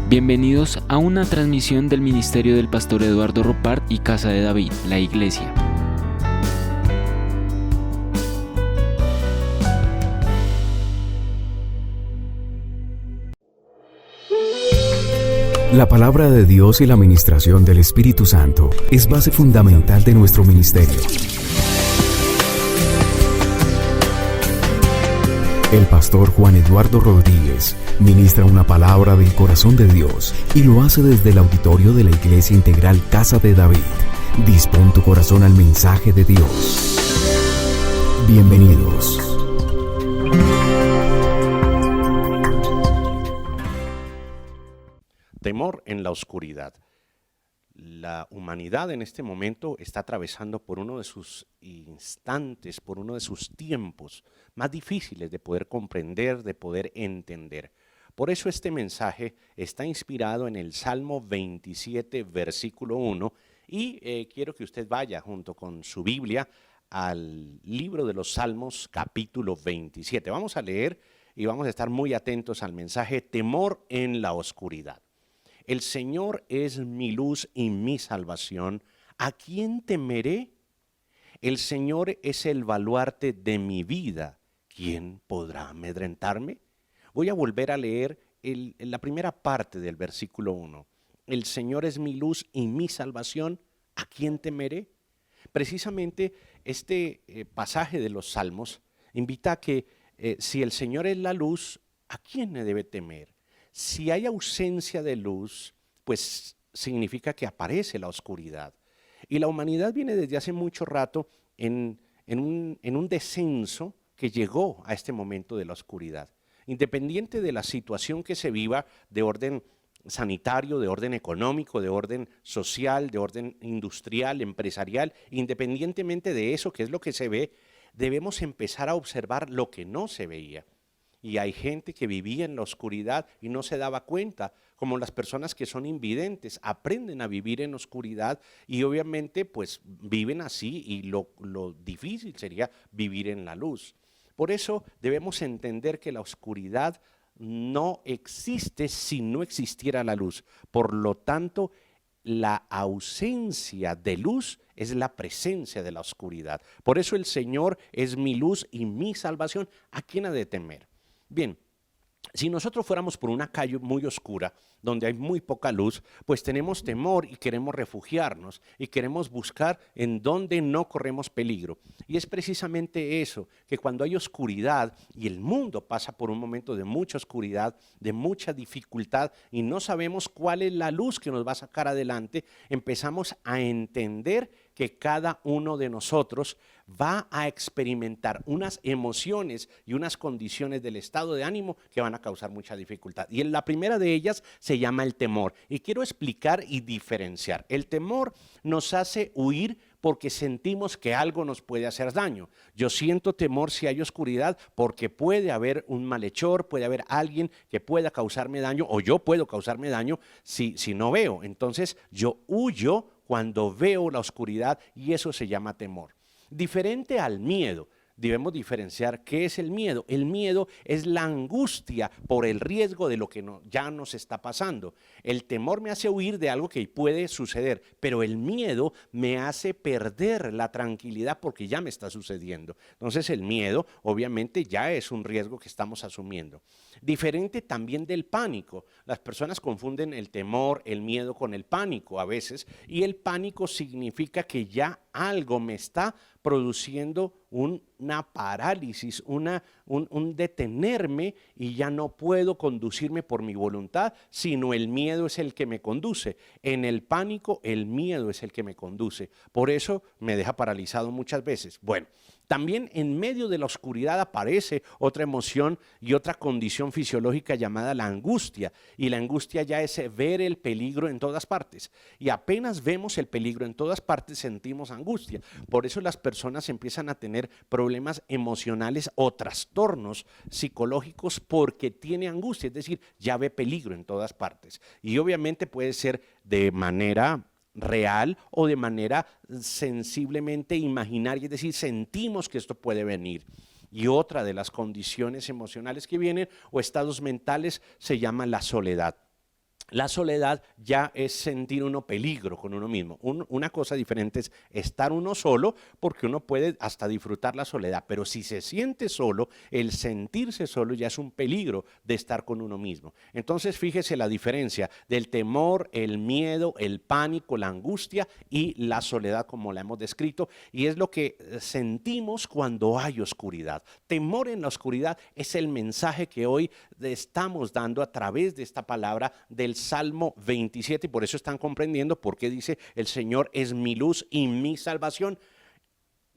Bienvenidos a una transmisión del Ministerio del Pastor Eduardo Ropart y Casa de David, la Iglesia. La palabra de Dios y la ministración del Espíritu Santo es base fundamental de nuestro ministerio. El pastor Juan Eduardo Rodríguez ministra una palabra del corazón de Dios y lo hace desde el auditorio de la Iglesia Integral Casa de David. Dispón tu corazón al mensaje de Dios. Bienvenidos. Temor en la oscuridad. La humanidad en este momento está atravesando por uno de sus instantes, por uno de sus tiempos más difíciles de poder comprender, de poder entender. Por eso este mensaje está inspirado en el Salmo 27, versículo 1, y quiero que usted vaya junto con su Biblia al libro de los Salmos, capítulo 27. Vamos a leer y vamos a estar muy atentos al mensaje Temor en la oscuridad. El Señor es mi luz y mi salvación. ¿A quién temeré? El Señor es el baluarte de mi vida. ¿Quién podrá amedrentarme? Voy a volver a leer la primera parte del versículo 1. El Señor es mi luz y mi salvación. ¿A quién temeré? Precisamente este pasaje de los Salmos invita a que si el Señor es la luz, ¿a quién me debe temer? Si hay ausencia de luz, pues significa que aparece la oscuridad. Y la humanidad viene desde hace mucho rato en un descenso que llegó a este momento de la oscuridad. Independiente de la situación que se viva de orden sanitario, de orden económico, de orden social, de orden industrial, empresarial, independientemente de eso, que es lo que se ve, debemos empezar a observar lo que no se veía. Y hay gente que vivía en la oscuridad y no se daba cuenta, como las personas que son invidentes, aprenden a vivir en oscuridad y obviamente pues viven así y lo difícil sería vivir en la luz. Por eso debemos entender que la oscuridad no existe si no existiera la luz. Por lo tanto, la ausencia de luz es la presencia de la oscuridad. Por eso el Señor es mi luz y mi salvación. ¿A quién ha de temer? Bien, si nosotros fuéramos por una calle muy oscura, donde hay muy poca luz, pues tenemos temor y queremos refugiarnos y queremos buscar en donde no corremos peligro. Y es precisamente eso, que cuando hay oscuridad y el mundo pasa por un momento de mucha oscuridad, de mucha dificultad y no sabemos cuál es la luz que nos va a sacar adelante, empezamos a entender que cada uno de nosotros va a experimentar unas emociones y unas condiciones del estado de ánimo que van a causar mucha dificultad. Y en la primera de ellas se llama el temor. Y quiero explicar y diferenciar. El temor nos hace huir porque sentimos que algo nos puede hacer daño. Yo siento temor si hay oscuridad porque puede haber un malhechor, puede haber alguien que pueda causarme daño o yo puedo causarme daño si no veo. Entonces yo huyo cuando veo la oscuridad y eso se llama temor. Diferente al miedo, debemos diferenciar qué es el miedo. El miedo es la angustia por el riesgo de lo que ya nos está pasando. El temor me hace huir de algo que puede suceder, pero el miedo me hace perder la tranquilidad porque ya me está sucediendo. Entonces el miedo obviamente ya es un riesgo que estamos asumiendo. Diferente también del pánico. Las personas confunden el temor, el miedo con el pánico a veces, y el pánico significa que ya algo me está produciendo una parálisis, un detenerme y ya no puedo conducirme por mi voluntad, sino el miedo es el que me conduce. En el pánico, el miedo es el que me conduce. Por eso me deja paralizado muchas veces. Bueno, también en medio de la oscuridad aparece otra emoción y otra condición fisiológica llamada la angustia. Y la angustia ya es ver el peligro en todas partes. Y apenas vemos el peligro en todas partes, sentimos angustia. Por eso las personas empiezan a tener problemas emocionales o trastornos psicológicos porque tiene angustia. Es decir, ya ve peligro en todas partes. Y obviamente puede ser de manera real o de manera sensiblemente imaginaria, es decir, sentimos que esto puede venir. Y otra de las condiciones emocionales que vienen o estados mentales se llama la soledad. La soledad ya es sentir uno peligro con uno mismo. Una cosa diferente es estar uno solo, porque uno puede hasta disfrutar la soledad, pero si se siente solo, el sentirse solo ya es un peligro de estar con uno mismo. Entonces fíjese la diferencia del temor, el miedo, el pánico, la angustia y la soledad como la hemos descrito, y es lo que sentimos cuando hay oscuridad. Temor en la oscuridad es el mensaje que hoy estamos dando a través de esta palabra del Salmo 27, y por eso están comprendiendo por qué dice: el Señor es mi luz y mi salvación.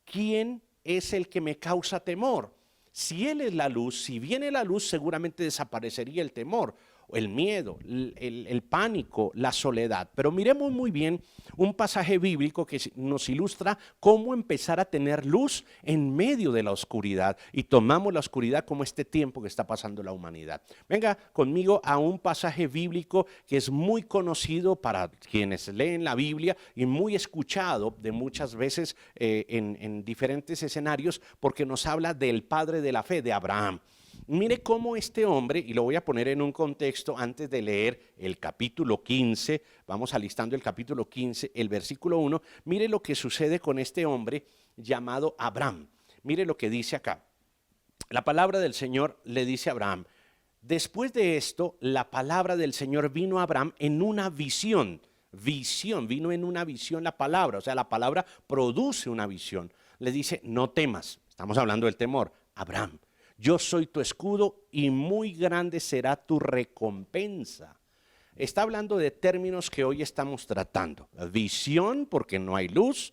¿Quién es el que me causa temor? Si Él es la luz, si viene la luz, seguramente desaparecería el temor, el miedo, el pánico, la soledad. Pero miremos muy bien un pasaje bíblico que nos ilustra cómo empezar a tener luz en medio de la oscuridad, y tomamos la oscuridad como este tiempo que está pasando la humanidad. Venga conmigo a un pasaje bíblico que es muy conocido para quienes leen la Biblia y muy escuchado de muchas veces en diferentes escenarios, porque nos habla del padre de la fe, de Abraham. Mire cómo este hombre, y lo voy a poner en un contexto antes de leer el capítulo 15, vamos alistando el capítulo 15, el versículo 1, mire lo que sucede con este hombre llamado Abraham. Mire lo que dice acá. La palabra del Señor le dice a Abraham: después de esto, la palabra del Señor vino a Abraham en una visión. Vino en una visión la palabra, o sea, la palabra produce una visión. Le dice: no temas, estamos hablando del temor, Abraham. Yo soy tu escudo y muy grande será tu recompensa. Está hablando de términos que hoy estamos tratando. Visión, porque no hay luz.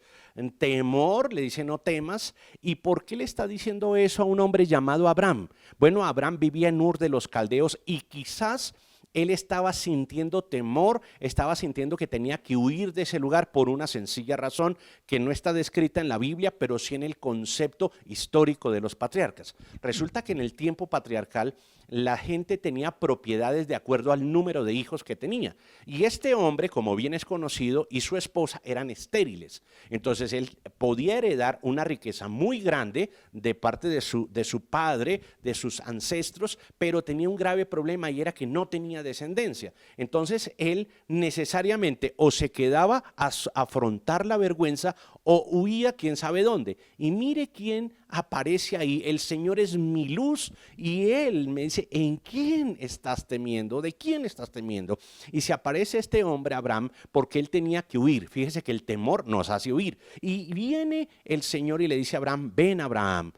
Temor, le dice: no temas. ¿Y por qué le está diciendo eso a un hombre llamado Abraham? Bueno, Abraham vivía en Ur de los Caldeos, y quizás él estaba sintiendo temor, estaba sintiendo que tenía que huir de ese lugar por una sencilla razón que no está descrita en la Biblia, pero sí en el concepto histórico de los patriarcas. Resulta que en el tiempo patriarcal la gente tenía propiedades de acuerdo al número de hijos que tenía. Y este hombre, como bien es conocido, y su esposa eran estériles. Entonces él podía heredar una riqueza muy grande de parte de su padre, de sus ancestros, pero tenía un grave problema, y era que no tenía descendencia. Entonces él necesariamente o se quedaba a afrontar la vergüenza o huía quién sabe dónde. Y mire quién aparece ahí: el Señor es mi luz. Y él me dice: ¿en quién estás temiendo? ¿De quién estás temiendo? Y se aparece este hombre Abraham porque él tenía que huir. Fíjese que el temor nos hace huir. Y viene el Señor y le dice a Abraham: ven, Abraham,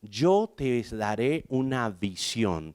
yo te daré una visión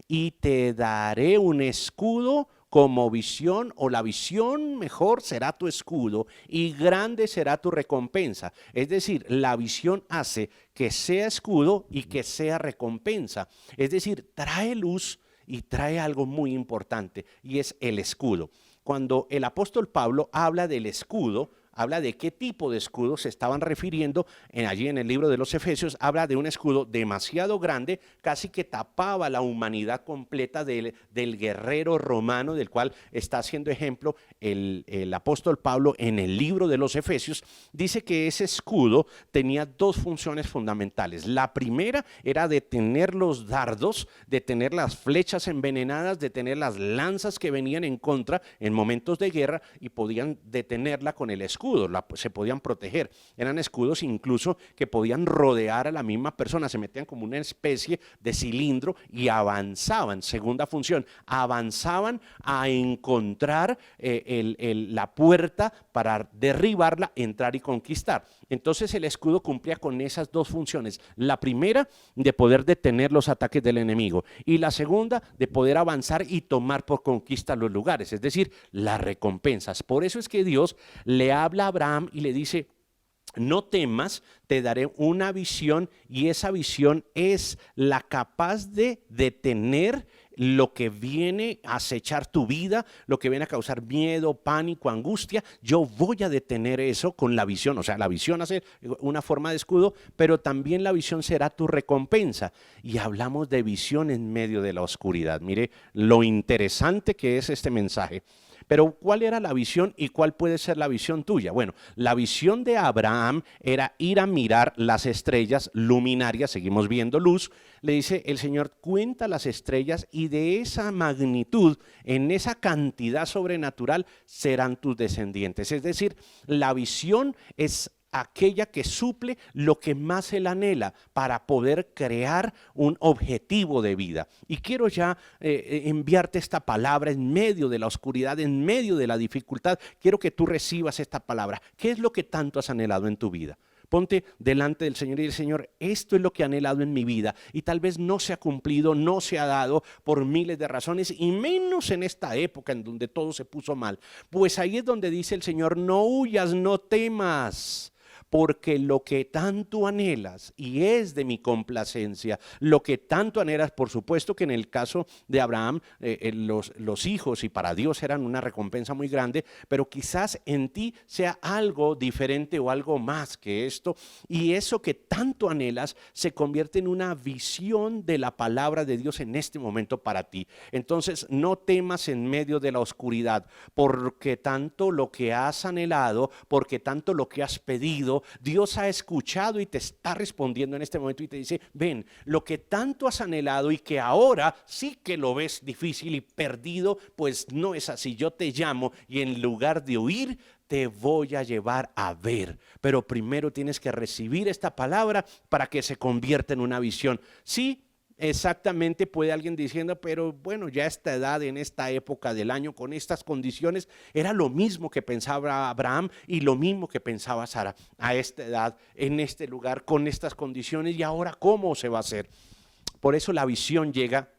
y te daré un escudo como visión, o la visión mejor será tu escudo y grande será tu recompensa. Es decir, la visión hace que sea escudo y que sea recompensa. Es decir, trae luz y trae algo muy importante, y es el escudo. Cuando el apóstol Pablo habla del escudo, habla de qué tipo de escudo se estaban refiriendo. Allí en el libro de los Efesios habla de un escudo demasiado grande, casi que tapaba la humanidad completa del guerrero romano, del cual está haciendo ejemplo el apóstol Pablo en el libro de los Efesios. Dice que ese escudo tenía dos funciones fundamentales. La primera era detener los dardos, detener las flechas envenenadas, detener las lanzas que venían en contra en momentos de guerra, y podían detenerla con el escudo. Se podían proteger. Eran escudos incluso que podían rodear a la misma persona, se metían como una especie de cilindro y avanzaban. Segunda función, avanzaban a encontrar la puerta para derribarla, entrar y conquistar. Entonces el escudo cumplía con esas dos funciones: la primera, de poder detener los ataques del enemigo, y la segunda, de poder avanzar y tomar por conquista los lugares, es decir, las recompensas. Por eso es que Dios le habla a Abraham y le dice: no temas, te daré una visión, y esa visión es la capaz de detener lo que viene a acechar tu vida, lo que viene a causar miedo, pánico, angustia. Yo voy a detener eso con la visión. O sea, la visión hace una forma de escudo, pero también la visión será tu recompensa. Y hablamos de visión en medio de la oscuridad. Mire lo interesante que es este mensaje. Pero ¿cuál era la visión y cuál puede ser la visión tuya? Bueno, la visión de Abraham era ir a mirar las estrellas luminarias, seguimos viendo luz. Le dice el Señor, cuenta las estrellas y de esa magnitud, en esa cantidad sobrenatural, serán tus descendientes. Es decir, la visión es aquella que suple lo que más él anhela para poder crear un objetivo de vida. Y quiero ya enviarte esta palabra en medio de la oscuridad, en medio de la dificultad. Quiero que tú recibas esta palabra. ¿Qué es lo que tanto has anhelado en tu vida? Ponte delante del Señor y el Señor, esto es lo que he anhelado en mi vida y tal vez no se ha cumplido, no se ha dado por miles de razones y menos en esta época en donde todo se puso mal. Pues ahí es donde dice el Señor, no huyas, no temas. Porque lo que tanto anhelas, y es de mi complacencia, lo que tanto anhelas, por supuesto que en el caso de Abraham, los hijos y para Dios eran una recompensa muy grande, pero quizás en ti sea algo diferente o algo más que esto, y eso que tanto anhelas se convierte en una visión de la palabra de Dios en este momento para ti. Entonces no temas en medio de la oscuridad, porque tanto lo que has anhelado, porque tanto lo que has pedido, Dios ha escuchado y te está respondiendo en este momento y te dice, ven, lo que tanto has anhelado y que ahora sí que lo ves difícil y perdido, pues no es así. Yo te llamo y en lugar de huir, te voy a llevar a ver. Pero primero tienes que recibir esta palabra para que se convierta en una visión. Sí, exactamente, puede alguien diciendo, pero bueno, ya a esta edad, en esta época del año, con estas condiciones, era lo mismo que pensaba Abraham y lo mismo que pensaba Sara a esta edad, en este lugar, con estas condiciones, y ahora ¿cómo se va a hacer? Por eso la visión llega.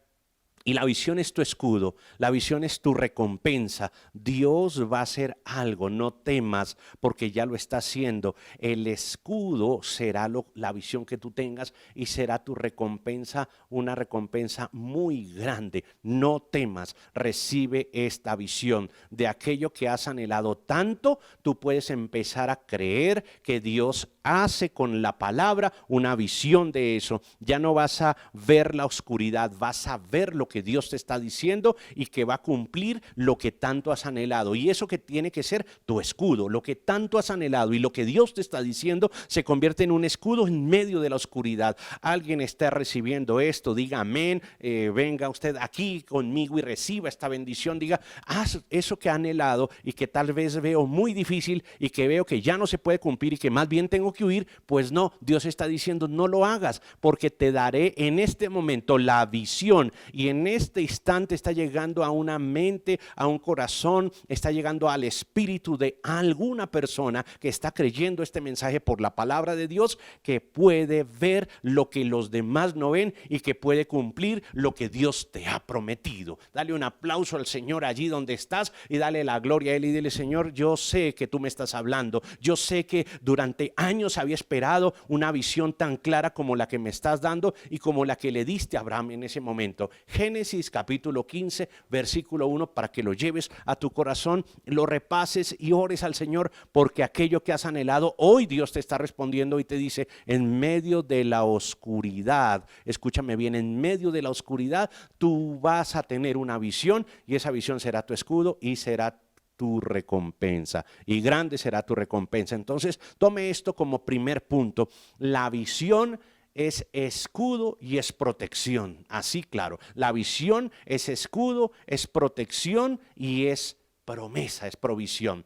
Y la visión es tu escudo, la visión es tu recompensa. Dios va a hacer algo, no temas porque ya lo está haciendo. El escudo será la visión que tú tengas y será tu recompensa, una recompensa muy grande. No temas, recibe esta visión de aquello que has anhelado tanto. Tú puedes empezar a creer que Dios hace con la palabra una visión de eso. Ya no vas a ver la oscuridad, vas a ver lo que Dios te está diciendo y que va a cumplir lo que tanto has anhelado. Y eso que tiene que ser tu escudo, lo que tanto has anhelado y lo que Dios te está diciendo se convierte en un escudo en medio de la oscuridad. Alguien está recibiendo esto, diga amén, venga usted aquí conmigo y reciba esta bendición, diga, haz eso que ha anhelado y que tal vez veo muy difícil y que veo que ya no se puede cumplir y que más bien tengo que huir. Pues no, Dios está diciendo no lo hagas porque te daré en este momento la visión y en este instante está llegando a una mente, a un corazón, está llegando al espíritu de alguna persona que está creyendo este mensaje por la palabra de Dios, que puede ver lo que los demás no ven y que puede cumplir lo que Dios te ha prometido. Dale un aplauso al Señor allí donde estás y dale la gloria a Él y dile, Señor, yo sé que tú me estás hablando, yo sé que durante años había esperado una visión tan clara como la que me estás dando y como la que le diste a Abraham en ese momento. Génesis capítulo 15 versículo 1, para que lo lleves a tu corazón, lo repases y ores al Señor, porque aquello que has anhelado hoy Dios te está respondiendo y te dice, en medio de la oscuridad, escúchame bien, en medio de la oscuridad tú vas a tener una visión y esa visión será tu escudo y será tu recompensa, y grande será tu recompensa. Entonces tome esto como primer punto. La visión es escudo y es protección. Así claro, la visión es escudo, es protección y es promesa, es provisión.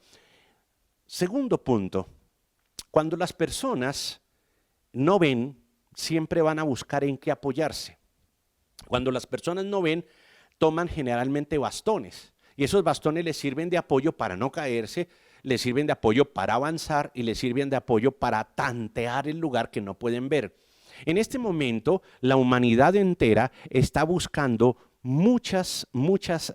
Segundo punto, cuando las personas no ven, siempre van a buscar en qué apoyarse. Cuando las personas no ven, toman generalmente bastones. Y esos bastones les sirven de apoyo para no caerse, les sirven de apoyo para avanzar y les sirven de apoyo para tantear el lugar que no pueden ver. En este momento, la humanidad entera está buscando muchas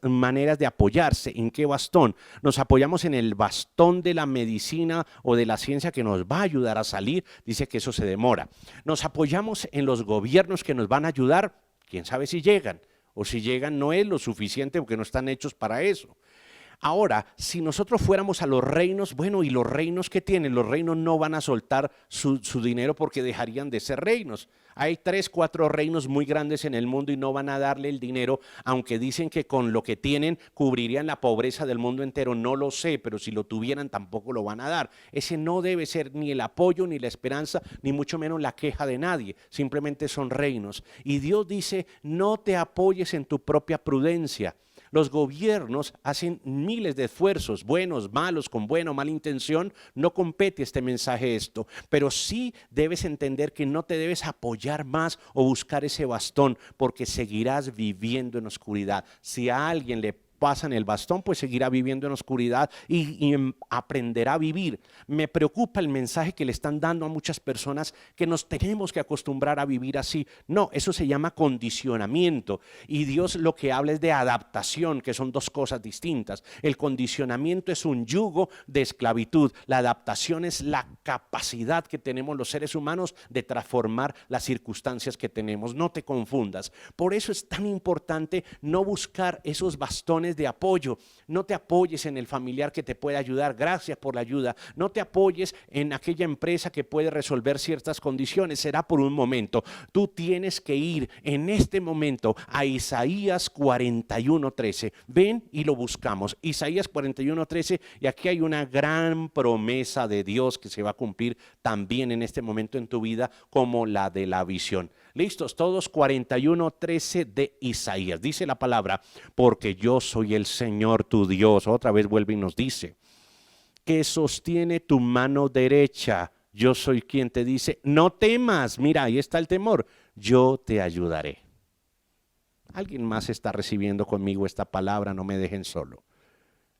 maneras de apoyarse. ¿En qué bastón? Nos apoyamos en el bastón de la medicina o de la ciencia que nos va a ayudar a salir. Dice que eso se demora. Nos apoyamos en los gobiernos que nos van a ayudar. ¿Quién sabe si llegan? O si llegan no es lo suficiente porque no están hechos para eso. Ahora, si nosotros fuéramos a los reinos, bueno, ¿y los reinos qué tienen? Los reinos no van a soltar su dinero porque dejarían de ser reinos. Hay 3, 4 reinos muy grandes en el mundo y no van a darle el dinero, aunque dicen que con lo que tienen cubrirían la pobreza del mundo entero. No lo sé, pero si lo tuvieran tampoco lo van a dar. Ese no debe ser ni el apoyo, ni la esperanza, ni mucho menos la queja de nadie. Simplemente son reinos. Y Dios dice, no te apoyes en tu propia prudencia. Los gobiernos hacen miles de esfuerzos, buenos, malos, con buena o mala intención. No compete este mensaje esto, pero sí debes entender que no te debes apoyar más o buscar ese bastón, porque seguirás viviendo en oscuridad. Si a alguien le pasan el bastón, pues seguirá viviendo en oscuridad y aprenderá a vivir. Me preocupa el mensaje que le están dando a muchas personas, que nos tenemos que acostumbrar a vivir así. No, eso se llama condicionamiento, y Dios lo que habla es de adaptación, que son dos cosas distintas. El condicionamiento es un yugo de esclavitud. La adaptación es la capacidad que tenemos los seres humanos de transformar las circunstancias que tenemos. No te confundas. Por eso es tan importante no buscar esos bastones de apoyo. No te apoyes en el familiar que te puede ayudar, gracias por la ayuda. No te apoyes en aquella empresa que puede resolver ciertas condiciones, será por un momento. Tú tienes que ir en este momento a Isaías 41:13. Ven y lo buscamos. Isaías 41:13, y aquí hay una gran promesa de Dios que se va a cumplir también en este momento en tu vida, como la de la visión. ¿Listos? Todos. 41:13 de Isaías. Dice la palabra, porque yo soy el Señor tu Dios. Otra vez vuelve y nos dice, que sostiene tu mano derecha. Yo soy quien te dice, no temas. Mira, ahí está el temor. Yo te ayudaré. Alguien más está recibiendo conmigo esta palabra, no me dejen solo.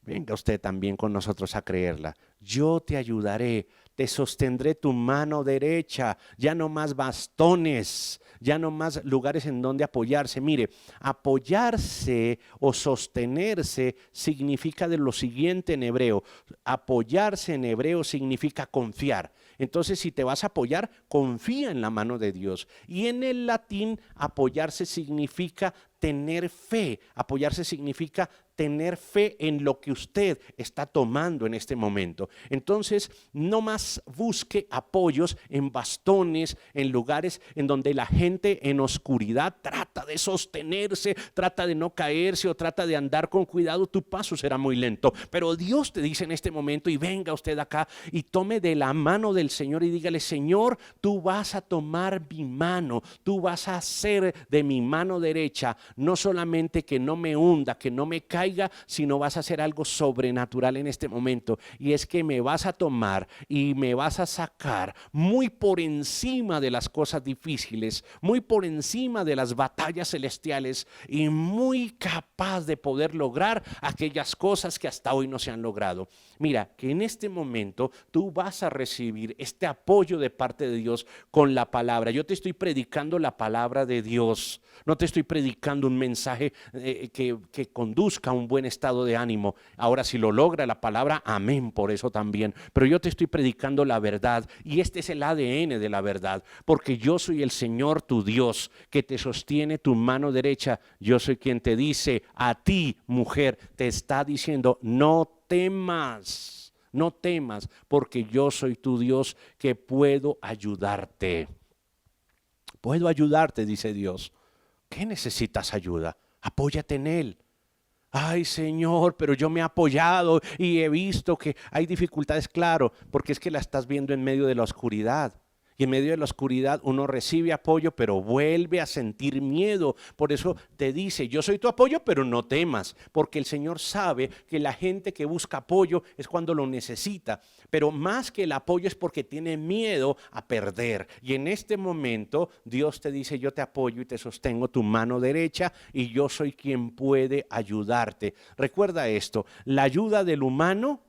Venga usted también con nosotros a creerla. Yo te ayudaré, te sostendré tu mano derecha. Ya no más bastones, ya no más lugares en donde apoyarse. Mire, apoyarse o sostenerse significa de lo siguiente en hebreo. Apoyarse en hebreo significa confiar. Entonces, si te vas a apoyar, confía en la mano de Dios. Y en el latín, apoyarse significa tener fe. Apoyarse significa tener fe en lo que usted está tomando en este momento. Entonces, no más busque apoyos en bastones, en lugares en donde la gente en oscuridad trata de sostenerse, trata de no caerse o trata de andar con cuidado. Tu paso será muy lento. Pero Dios te dice en este momento, y venga usted acá y tome de la mano del Señor y dígale, Señor, tú vas a tomar mi mano, tú vas a hacer de mi mano derecha, no solamente que no me hunda, que no me caiga, sino vas a hacer algo sobrenatural en este momento, y es que me vas a tomar y me vas a sacar muy por encima de las cosas difíciles, muy por encima de las batallas celestiales, y muy capaz de poder lograr aquellas cosas que hasta hoy no se han logrado. Mira, que en este momento tú vas a recibir este apoyo de parte de Dios con la palabra. Yo te estoy predicando la palabra de Dios, no te estoy predicando un mensaje que conduzca a un buen estado de ánimo. Ahora, si lo logra la palabra, amén por eso también. Pero yo te estoy predicando la verdad, y este es el ADN de la verdad, porque yo soy el Señor tu Dios, que te sostiene tu mano derecha. Yo soy quien te dice a ti, mujer, te está diciendo, no temas, no temas, porque yo soy tu Dios que puedo ayudarte. Puedo ayudarte, dice Dios. ¿Qué necesitas ayuda? Apóyate en Él. Ay, Señor, pero yo me he apoyado y he visto que hay dificultades. Claro, porque es que la estás viendo en medio de la oscuridad. Y en medio de la oscuridad uno recibe apoyo, pero vuelve a sentir miedo. Por eso te dice, yo soy tu apoyo, pero no temas. Porque el Señor sabe que la gente que busca apoyo es cuando lo necesita. Pero más que el apoyo es porque tiene miedo a perder. Y en este momento Dios te dice, yo te apoyo y te sostengo tu mano derecha, y yo soy quien puede ayudarte. Recuerda esto, la ayuda del humano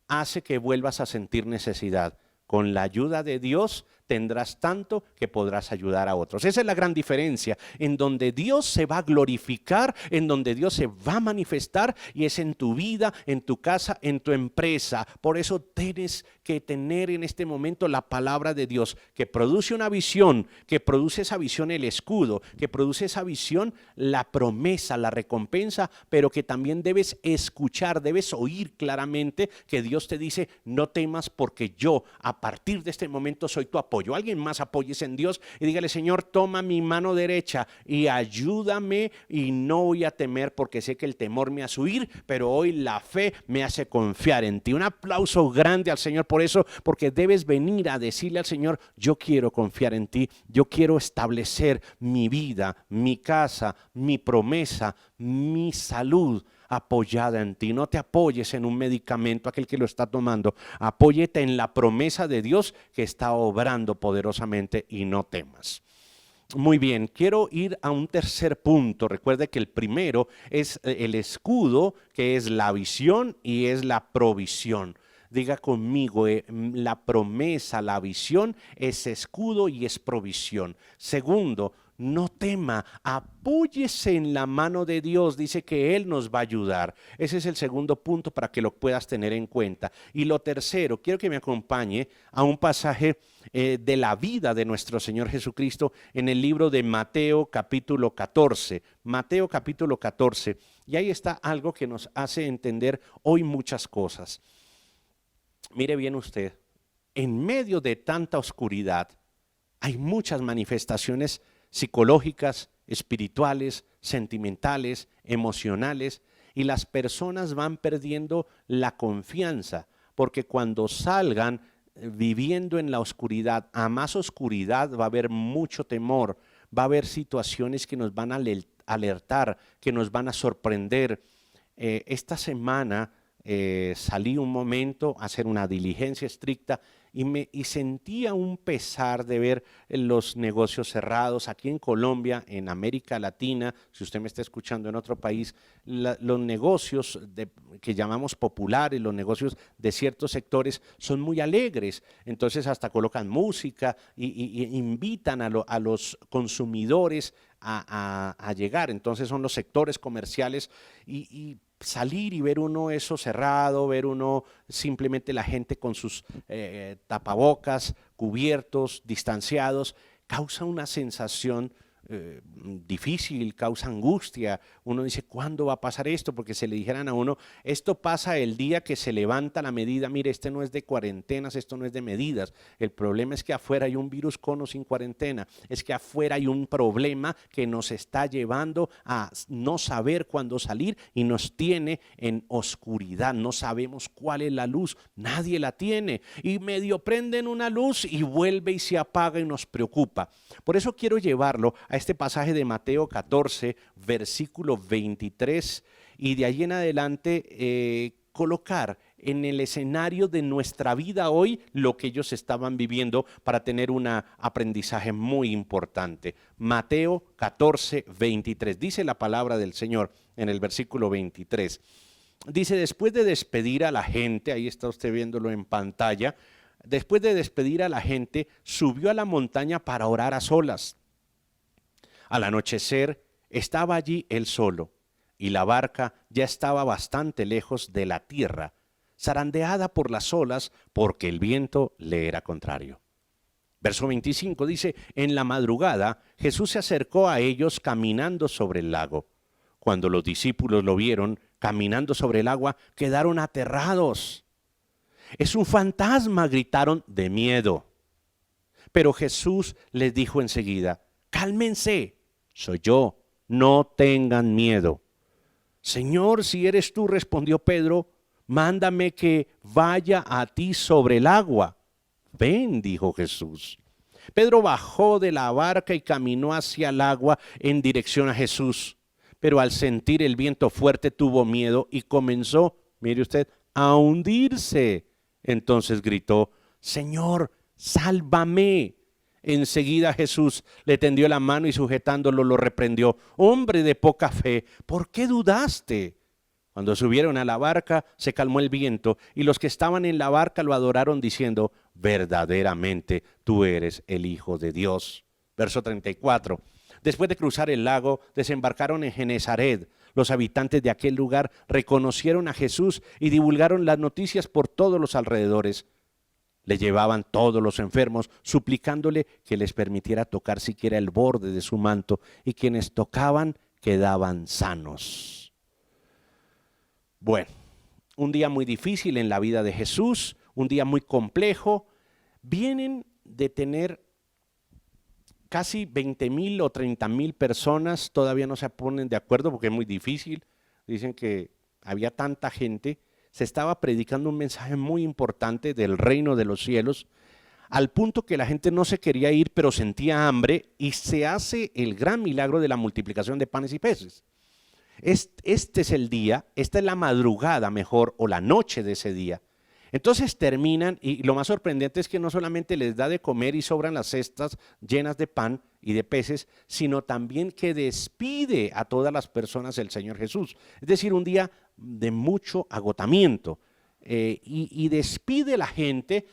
hace que vuelvas a sentir necesidad. Con la ayuda de Dios tendrás tanto que podrás ayudar a otros. Esa es la gran diferencia, en donde Dios se va a glorificar, en donde Dios se va a manifestar, y es en tu vida, en tu casa, en tu empresa. Por eso tienes que tener en este momento la palabra de Dios, que produce una visión, que produce esa visión el escudo, que produce esa visión la promesa, la recompensa, pero que también debes escuchar, debes oír claramente que Dios te dice, no temas, porque yo a partir de este momento soy tu apoyo. apoyo. Alguien más apóyese en Dios y dígale: Señor, toma mi mano derecha y ayúdame, y no voy a temer porque sé que el temor me hace huir, pero hoy la fe me hace confiar en ti. Un aplauso grande al Señor por eso, porque debes venir a decirle al Señor: yo quiero confiar en ti, yo quiero establecer mi vida, mi casa, mi promesa, mi salud apoyada en ti. No te apoyes en un medicamento, aquel que lo está tomando. Apóyate en la promesa de Dios que está obrando poderosamente, y no temas. Muy bien, quiero ir a un tercer punto. Recuerde que el primero es el escudo, que es la visión y es la provisión. Diga conmigo, la promesa, la visión es escudo y es provisión. Segundo, no tema, apóyese en la mano de Dios, dice que Él nos va a ayudar. Ese es el segundo punto para que lo puedas tener en cuenta. Y lo tercero, quiero que me acompañe a un pasaje de la vida de nuestro Señor Jesucristo en el libro de Mateo capítulo 14. Mateo capítulo 14, y ahí está algo que nos hace entender hoy muchas cosas. Mire bien usted, en medio de tanta oscuridad hay muchas manifestaciones psicológicas, espirituales, sentimentales, emocionales, y las personas van perdiendo la confianza, porque cuando salgan viviendo en la oscuridad, a más oscuridad va a haber mucho temor, va a haber situaciones que nos van a alertar, que nos van a sorprender. Esta semana salí un momento a hacer una diligencia estricta y sentía un pesar de ver los negocios cerrados aquí en Colombia, en América Latina. Si usted me está escuchando en otro país, los negocios que llamamos populares, los negocios de ciertos sectores son muy alegres, entonces hasta colocan música y invitan a los consumidores a llegar. Entonces son los sectores comerciales, y salir y ver uno eso cerrado, ver uno simplemente la gente con sus tapabocas, cubiertos, distanciados, causa una sensación difícil, causa angustia. Uno dice: ¿cuándo va a pasar esto? Porque se le dijeran a uno: esto pasa el día que se levanta la medida. Mire, este no es de cuarentenas, esto no es de medidas. El problema es que afuera hay un virus con o sin cuarentena. Es que afuera hay un problema que nos está llevando a no saber cuándo salir y nos tiene en oscuridad. No sabemos cuál es la luz, nadie la tiene, y medio prenden una luz y vuelve y se apaga y nos preocupa. Por eso quiero llevarlo a este pasaje de Mateo 14, versículo 23, y de ahí en adelante colocar en el escenario de nuestra vida hoy lo que ellos estaban viviendo, para tener un aprendizaje muy importante. Mateo 14, 23, dice la palabra del Señor en el versículo 23. Dice: después de despedir a la gente, ahí está usted viéndolo en pantalla, después de despedir a la gente, subió a la montaña para orar a solas. Al anochecer estaba allí él solo, y la barca ya estaba bastante lejos de la tierra, zarandeada por las olas, porque el viento le era contrario. Verso 25 dice: en la madrugada Jesús se acercó a ellos caminando sobre el lago. Cuando los discípulos lo vieron caminando sobre el agua, quedaron aterrados. «Es un fantasma», gritaron de miedo. Pero Jesús les dijo enseguida: «Cálmense, soy yo, no tengan miedo». «Señor, si eres tú», respondió Pedro, «mándame que vaya a ti sobre el agua». «Ven», dijo Jesús. Pedro bajó de la barca y caminó hacia el agua en dirección a Jesús. Pero al sentir el viento fuerte tuvo miedo y comenzó, mire usted, a hundirse. Entonces gritó: «Señor, sálvame». Enseguida Jesús le tendió la mano y sujetándolo lo reprendió: «Hombre de poca fe, ¿por qué dudaste?». Cuando subieron a la barca se calmó el viento, y los que estaban en la barca lo adoraron diciendo: «Verdaderamente tú eres el Hijo de Dios». Verso 34. Después de cruzar el lago, desembarcaron en Genesaret. Los habitantes de aquel lugar reconocieron a Jesús y divulgaron las noticias por todos los alrededores. Le llevaban todos los enfermos, suplicándole que les permitiera tocar siquiera el borde de su manto, y quienes tocaban quedaban sanos. Bueno, un día muy difícil en la vida de Jesús, un día muy complejo. Vienen de tener casi 20,000 o 30,000 personas, todavía no se ponen de acuerdo porque es muy difícil, dicen que había tanta gente, se estaba predicando un mensaje muy importante del reino de los cielos, al punto que la gente no se quería ir, pero sentía hambre, y se hace el gran milagro de la multiplicación de panes y peces. Este es el día, esta es la madrugada mejor, o la noche de ese día. Entonces terminan, y lo más sorprendente es que no solamente les da de comer y sobran las cestas llenas de pan y de peces, sino también que despide a todas las personas el Señor Jesús. Es decir, un día de mucho agotamiento, y despide la gente,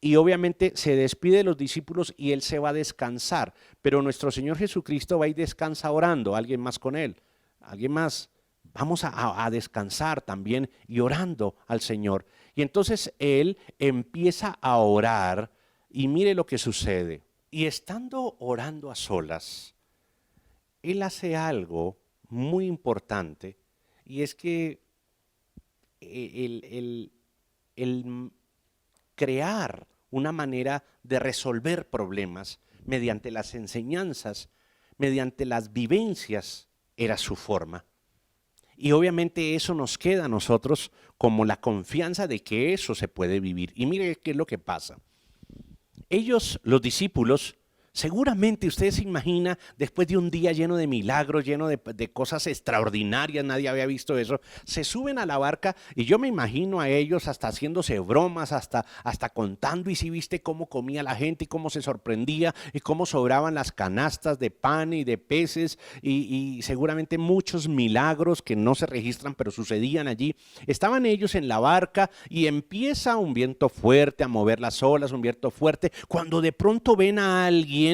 y obviamente se despide de los discípulos y Él se va a descansar. Pero nuestro Señor Jesucristo va y descansa orando, alguien más con Él, alguien más. Vamos a descansar también y orando al Señor. Y entonces Él empieza a orar y mire lo que sucede. Y estando orando a solas, Él hace algo muy importante, y es que el crear una manera de resolver problemas mediante las enseñanzas, mediante las vivencias, era su forma. Y obviamente eso nos queda a nosotros como la confianza de que eso se puede vivir. Y mire qué es lo que pasa. Ellos, los discípulos, seguramente usted se imagina, después de un día lleno de milagros, lleno de cosas extraordinarias, nadie había visto eso, se suben a la barca, y yo me imagino a ellos hasta haciéndose bromas, hasta contando, y si viste cómo comía la gente y cómo se sorprendía y cómo sobraban las canastas de pan y de peces, y seguramente muchos milagros que no se registran pero sucedían allí. Estaban ellos en la barca y empieza un viento fuerte a mover las olas, un viento fuerte, cuando de pronto ven a alguien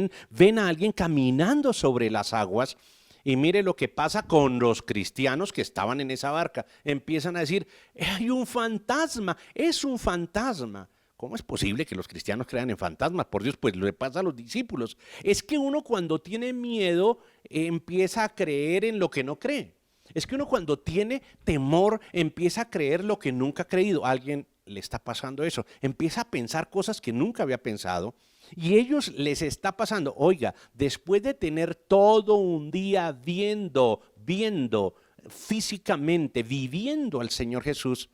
caminando sobre las aguas, y mire lo que pasa con los cristianos que estaban en esa barca. Empiezan a decir: hay un fantasma, es un fantasma. ¿Cómo es posible que los cristianos crean en fantasmas? Por Dios, pues le pasa a los discípulos. Es que uno cuando tiene miedo empieza a creer en lo que no cree. Es que uno cuando tiene temor empieza a creer lo que nunca ha creído. A alguien le está pasando eso. Empieza a pensar cosas que nunca había pensado. Y ellos les está pasando, oiga, después de tener todo un día viendo físicamente, viviendo al Señor Jesús,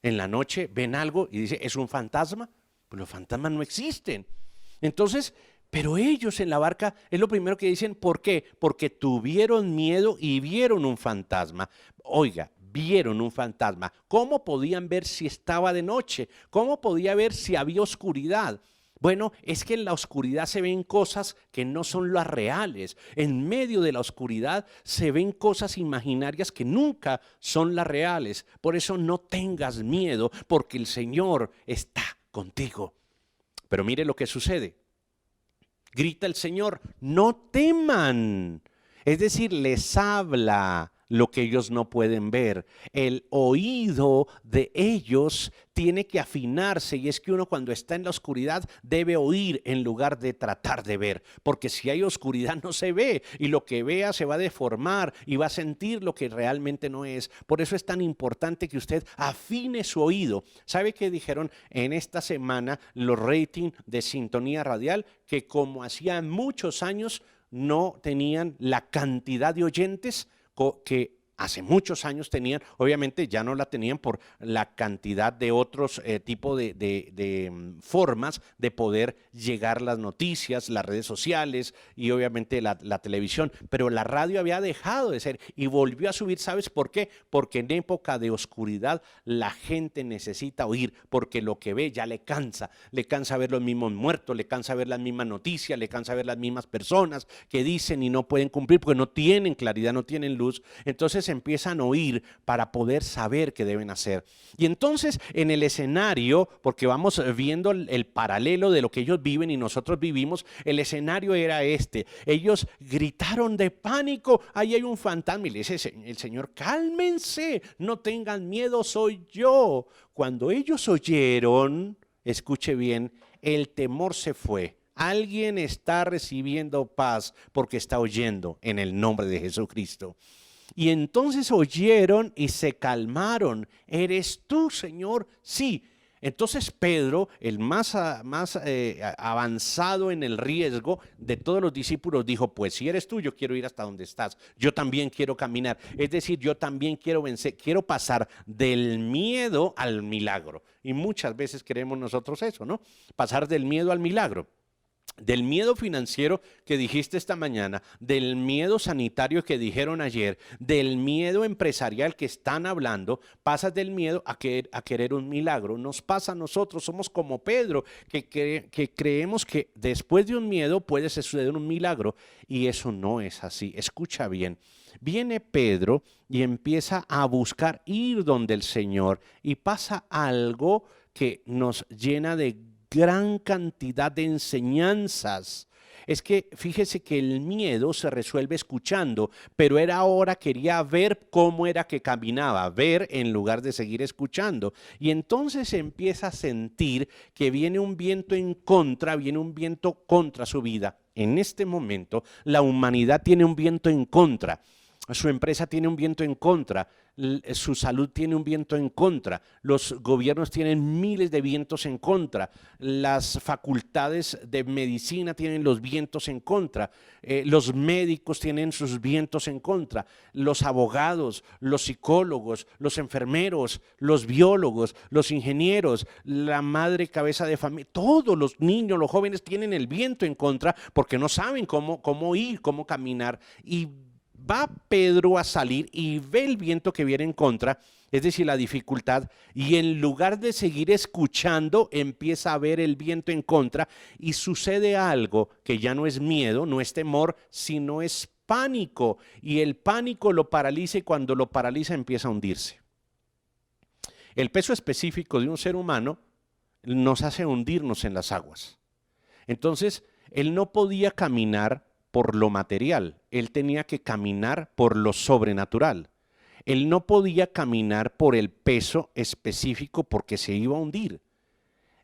en la noche ven algo y dice: ¿es un fantasma? Pues los fantasmas no existen. Entonces, pero ellos en la barca es lo primero que dicen. ¿Por qué? Porque tuvieron miedo y vieron un fantasma. Oiga, vieron un fantasma. ¿Cómo podían ver si estaba de noche? ¿Cómo podía ver si había oscuridad? Bueno, es que en la oscuridad se ven cosas que no son las reales. En medio de la oscuridad se ven cosas imaginarias que nunca son las reales. Por eso no tengas miedo, porque el Señor está contigo. Pero mire lo que sucede. Grita el Señor: no teman. Es decir, les habla lo que ellos no pueden ver. El oído de ellos tiene que afinarse, y es que uno cuando está en la oscuridad debe oír en lugar de tratar de ver, porque si hay oscuridad no se ve, y lo que vea se va a deformar y va a sentir lo que realmente no es. Por eso es tan importante que usted afine su oído. ¿Sabe qué dijeron en esta semana los ratings de Sintonía Radial? Que como hacían muchos años no tenían la cantidad de oyentes que hace muchos años tenían. Obviamente ya no la tenían por la cantidad de otros tipos de formas de poder llegar las noticias, las redes sociales y obviamente la televisión, pero la radio había dejado de ser y volvió a subir. ¿Sabes por qué? Porque en época de oscuridad la gente necesita oír, porque lo que ve ya le cansa ver los mismos muertos, le cansa ver las mismas noticias, le cansa ver las mismas personas que dicen y no pueden cumplir porque no tienen claridad, no tienen luz. Entonces empiezan a oír para poder saber qué deben hacer. Y entonces en el escenario, porque vamos viendo el paralelo de lo que ellos viven y nosotros vivimos, el escenario era este. Ellos gritaron de pánico: ahí hay un fantasma. Y le dice el Señor: cálmense, no tengan miedo, soy yo. Cuando ellos oyeron, escuche bien, el temor se fue. Alguien está recibiendo paz porque está oyendo en el nombre de Jesucristo. Y entonces oyeron y se calmaron. ¿Eres tú, Señor? Sí. Entonces Pedro, el más avanzado en el riesgo de todos los discípulos, dijo, pues si eres tú, yo quiero ir hasta donde estás, yo también quiero caminar, es decir, yo también quiero vencer, quiero pasar del miedo al milagro. Y muchas veces queremos nosotros eso, ¿no? Pasar del miedo al milagro. Del miedo financiero que dijiste esta mañana, del miedo sanitario que dijeron ayer, del miedo empresarial que están hablando, pasas del miedo a querer un milagro. Nos pasa a nosotros, somos como Pedro, que creemos que después de un miedo puede suceder un milagro, y eso no es así. Escucha bien, viene Pedro y empieza a buscar ir donde el Señor, y pasa algo que nos llena de gran cantidad de enseñanzas. Es que fíjese que el miedo se resuelve escuchando, pero él ahora quería ver cómo era que caminaba, ver en lugar de seguir escuchando. Y entonces empieza a sentir que viene un viento en contra, viene un viento contra su vida. En este momento la humanidad tiene un viento en contra. Su empresa tiene un viento en contra, su salud tiene un viento en contra, los gobiernos tienen miles de vientos en contra, las facultades de medicina tienen los vientos en contra, los médicos tienen sus vientos en contra, los abogados, los psicólogos, los enfermeros, los biólogos, los ingenieros, la madre cabeza de familia, todos los niños, los jóvenes tienen el viento en contra porque no saben cómo ir, cómo caminar. Y va Pedro a salir y ve el viento que viene en contra, es decir, la dificultad, y en lugar de seguir escuchando, empieza a ver el viento en contra y sucede algo que ya no es miedo, no es temor, sino es pánico, y el pánico lo paraliza, y cuando lo paraliza empieza a hundirse. El peso específico de un ser humano nos hace hundirnos en las aguas. Entonces, él no podía caminar por lo material, él tenía que caminar por lo sobrenatural. Él no podía caminar por el peso específico porque se iba a hundir.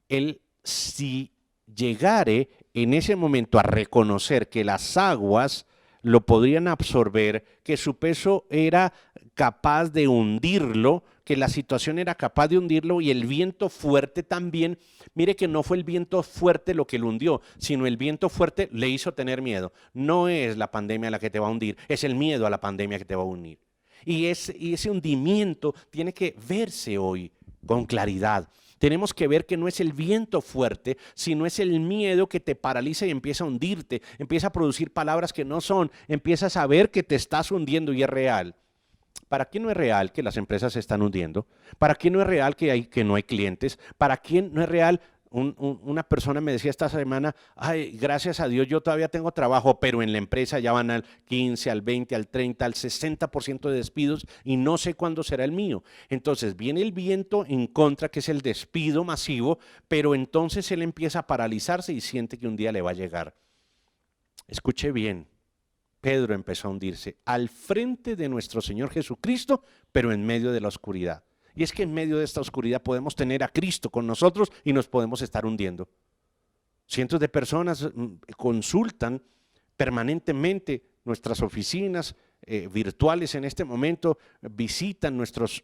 Él, si llegare en ese momento a reconocer que las aguas lo podrían absorber, que su peso era capaz de hundirlo, que la situación era capaz de hundirlo, y el viento fuerte también. Mire que no fue el viento fuerte lo que lo hundió, sino el viento fuerte le hizo tener miedo. No es la pandemia la que te va a hundir, es el miedo a la pandemia que te va a hundir. Y ese hundimiento tiene que verse hoy con claridad. Tenemos que ver que no es el viento fuerte, sino es el miedo que te paraliza y empieza a hundirte, empieza a producir palabras que no son, empiezas a ver que te estás hundiendo y es real. ¿Para quién no es real que las empresas se están hundiendo? ¿Para quién no es real que no hay clientes? ¿Para quién no es real? Una persona me decía esta semana, ay, gracias a Dios yo todavía tengo trabajo, pero en la empresa ya van al 15, al 20, al 30, al 60% de despidos y no sé cuándo será el mío. Entonces viene el viento en contra, que es el despido masivo, pero entonces él empieza a paralizarse y siente que un día le va a llegar. Escuche bien. Pedro empezó a hundirse al frente de nuestro Señor Jesucristo, pero en medio de la oscuridad. Y es que en medio de esta oscuridad podemos tener a Cristo con nosotros y nos podemos estar hundiendo. Cientos de personas consultan permanentemente nuestras oficinas virtuales en este momento, visitan nuestras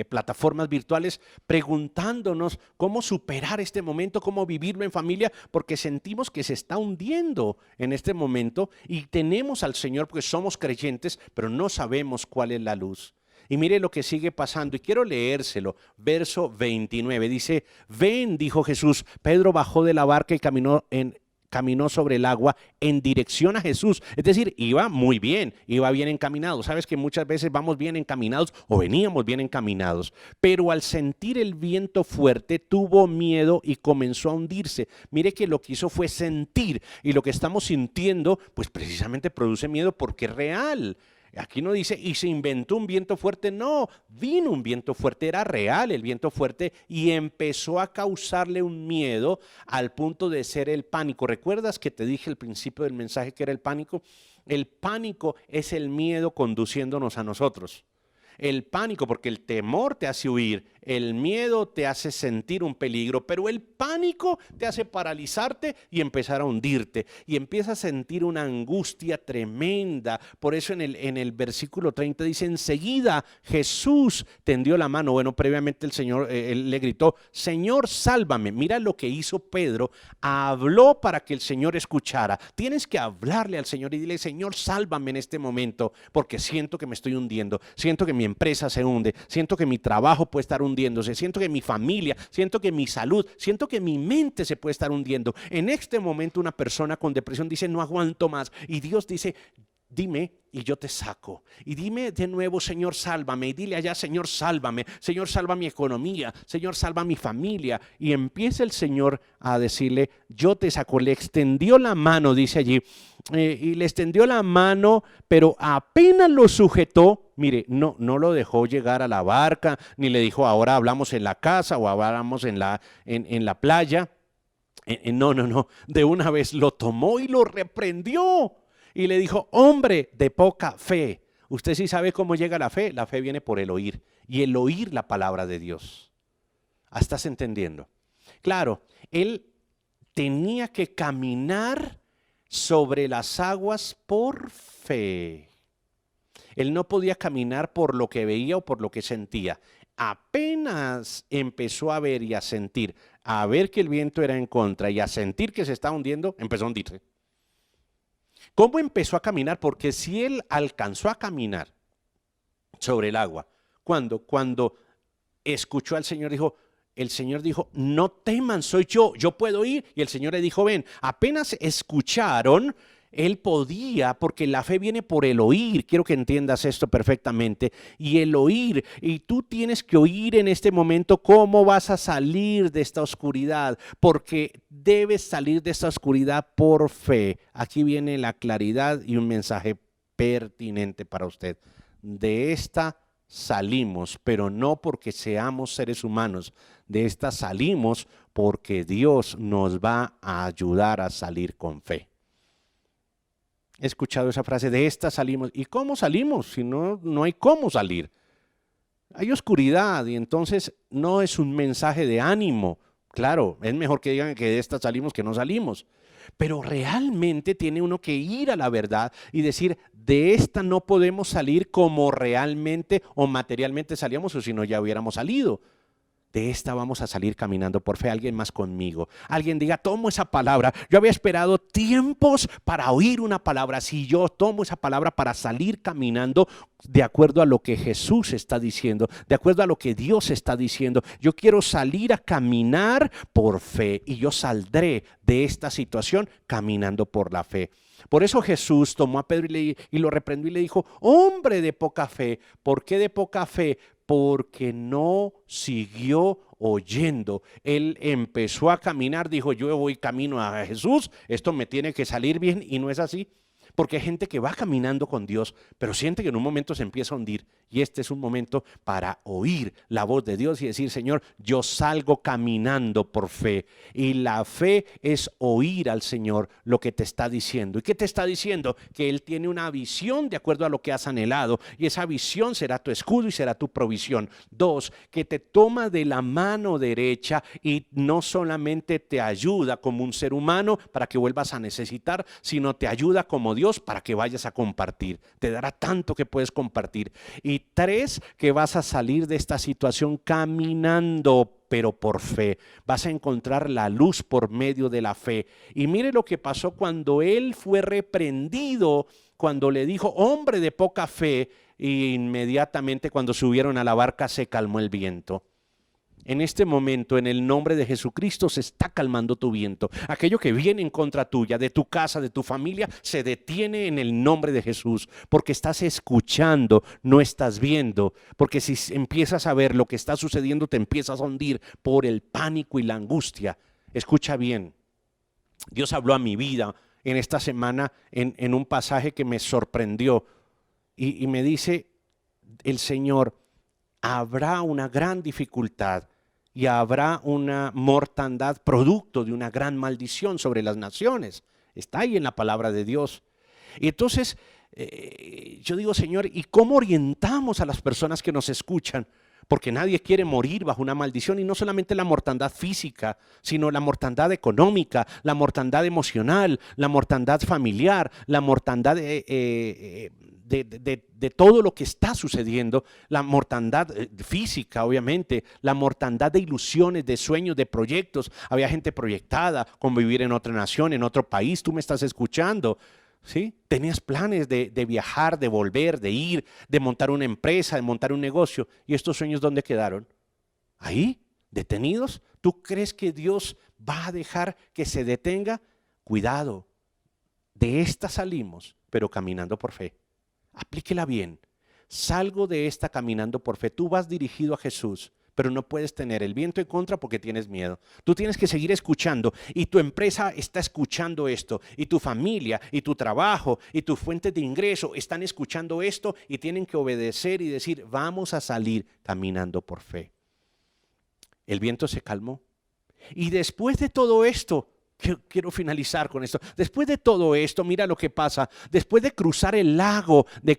plataformas virtuales preguntándonos cómo superar este momento, cómo vivirlo en familia, porque sentimos que se está hundiendo en este momento y tenemos al Señor porque somos creyentes, pero no sabemos cuál es la luz. Y mire lo que sigue pasando, y quiero leérselo, verso 29, dice, ven, dijo Jesús. Pedro bajó de la barca y caminó sobre el agua en dirección a Jesús. Es decir, iba muy bien, iba bien encaminado. Sabes que muchas veces vamos bien encaminados o veníamos bien encaminados, pero al sentir el viento fuerte tuvo miedo y comenzó a hundirse. Mire que lo que hizo fue sentir, y lo que estamos sintiendo pues precisamente produce miedo porque es real. Aquí no dice, y se inventó un viento fuerte, no, vino un viento fuerte, era real el viento fuerte y empezó a causarle un miedo al punto de ser el pánico. ¿Recuerdas que te dije al principio del mensaje que era el pánico? El pánico es el miedo conduciéndonos a nosotros. El pánico, porque el temor te hace huir, el miedo te hace sentir un peligro, pero el pánico te hace paralizarte y empezar a hundirte. Y empiezas a sentir una angustia tremenda. Por eso en el versículo 30 dice, enseguida Jesús tendió la mano. Bueno, previamente el Señor, él le gritó, Señor, sálvame. Mira lo que hizo Pedro. Habló para que el Señor escuchara. Tienes que hablarle al Señor y dile, Señor, sálvame en este momento, porque siento que me estoy hundiendo. Siento que mi empresa se hunde. Siento que mi trabajo puede estar hundiéndose, siento que mi familia, siento que mi salud, siento que mi mente se puede estar hundiendo. En este momento una persona con depresión dice, no aguanto más, y Dios dice, dime y yo te saco. Y dime de nuevo, Señor, sálvame. Y dile allá, Señor, sálvame. Señor, salva mi economía. Señor, salva mi familia. Y empieza el Señor a decirle, yo te saco. Le extendió la mano, dice allí. Y le extendió la mano, pero apenas lo sujetó. Mire, no lo dejó llegar a la barca, ni le dijo, ahora hablamos en la casa o hablamos en la playa. No. De una vez lo tomó y lo reprendió. Y le dijo, hombre de poca fe. Usted sí sabe cómo llega la fe. La fe viene por el oír. Y el oír la palabra de Dios. ¿Estás entendiendo? Claro, él tenía que caminar sobre las aguas por fe. Él no podía caminar por lo que veía o por lo que sentía. Apenas empezó a ver y a sentir, a ver que el viento era en contra y a sentir que se estaba hundiendo, empezó a hundirse. ¿Cómo empezó a caminar? Porque si él alcanzó a caminar sobre el agua, cuando escuchó al Señor, el Señor dijo, no teman, soy yo puedo ir. Y el Señor le dijo, ven. Apenas escucharon, él podía, porque la fe viene por el oír. Quiero que entiendas esto perfectamente. Y el oír, y tú tienes que oír en este momento cómo vas a salir de esta oscuridad, porque debes salir de esta oscuridad por fe. Aquí viene la claridad y un mensaje pertinente para usted. De esta salimos, pero no porque seamos seres humanos. De esta salimos porque Dios nos va a ayudar a salir con fe. He escuchado esa frase, de esta salimos. ¿Y cómo salimos? Si no hay cómo salir. Hay oscuridad y entonces no es un mensaje de ánimo. Claro, es mejor que digan que de esta salimos que no salimos. Pero realmente tiene uno que ir a la verdad y decir, de esta no podemos salir como realmente o materialmente salíamos, o si no ya hubiéramos salido. De esta vamos a salir caminando por fe. Alguien más conmigo. Alguien diga, tomo esa palabra. Yo había esperado tiempos para oír una palabra. Si yo tomo esa palabra para salir caminando de acuerdo a lo que Jesús está diciendo, de acuerdo a lo que Dios está diciendo. Yo quiero salir a caminar por fe y yo saldré de esta situación caminando por la fe. Por eso Jesús tomó a Pedro y lo reprendió y le dijo, hombre de poca fe. ¿Por qué de poca fe? Porque no siguió oyendo. Él empezó a caminar, dijo, yo voy camino a Jesús, esto me tiene que salir bien, y no es así. Porque hay gente que va caminando con Dios, pero siente que en un momento se empieza a hundir. Y este es un momento para oír la voz de Dios y decir, Señor, yo salgo caminando por fe. Y la fe es oír al Señor lo que te está diciendo. ¿Y qué te está diciendo? Que Él tiene una visión de acuerdo a lo que has anhelado. Y esa visión será tu escudo y será tu provisión. 2, que te toma de la mano derecha y no solamente te ayuda como un ser humano para que vuelvas a necesitar, sino te ayuda como Dios para que vayas a compartir. Te dará tanto que puedes compartir. Y 3, que vas a salir de esta situación caminando, pero por fe. Vas a encontrar la luz por medio de la fe. Y mire lo que pasó cuando él fue reprendido, cuando le dijo, hombre de poca fe, e inmediatamente cuando subieron a la barca se calmó el viento. En este momento, en el nombre de Jesucristo, se está calmando tu viento. Aquello que viene en contra tuya, de tu casa, de tu familia, se detiene en el nombre de Jesús. Porque estás escuchando, no estás viendo. Porque si empiezas a ver lo que está sucediendo, te empiezas a hundir por el pánico y la angustia. Escucha bien. Dios habló a mi vida en esta semana en un pasaje que me sorprendió. Y me dice el Señor, habrá una gran dificultad y habrá una mortandad producto de una gran maldición sobre las naciones. Está ahí en la palabra de Dios. Y entonces yo digo, Señor, ¿y cómo orientamos a las personas que nos escuchan? porque nadie quiere morir bajo una maldición, y no solamente la mortandad física, sino la mortandad económica, la mortandad emocional, la mortandad familiar, la mortandad de todo lo que está sucediendo, la mortandad física, obviamente, la mortandad de ilusiones, de sueños, de proyectos. Había gente proyectada con vivir en otra nación, en otro país. Tú me estás escuchando, ¿sí? Tenías planes de viajar, de volver, de ir, de montar una empresa, de montar un negocio. ¿Y estos sueños dónde quedaron? Ahí, detenidos. ¿Tú crees que Dios va a dejar que se detenga? Cuidado, de esta salimos, pero caminando por fe. Aplíquela bien. Salgo de esta caminando por fe. Tú vas dirigido a Jesús, pero no puedes tener el viento en contra porque tienes miedo. Tú tienes que seguir escuchando, y tu empresa está escuchando esto, y tu familia, y tu trabajo, y tus fuentes de ingreso están escuchando esto, y tienen que obedecer y decir, vamos a salir caminando por fe. El viento se calmó. Y después de todo esto, quiero finalizar con esto. Después de todo esto, mira lo que pasa. Después de cruzar el lago, de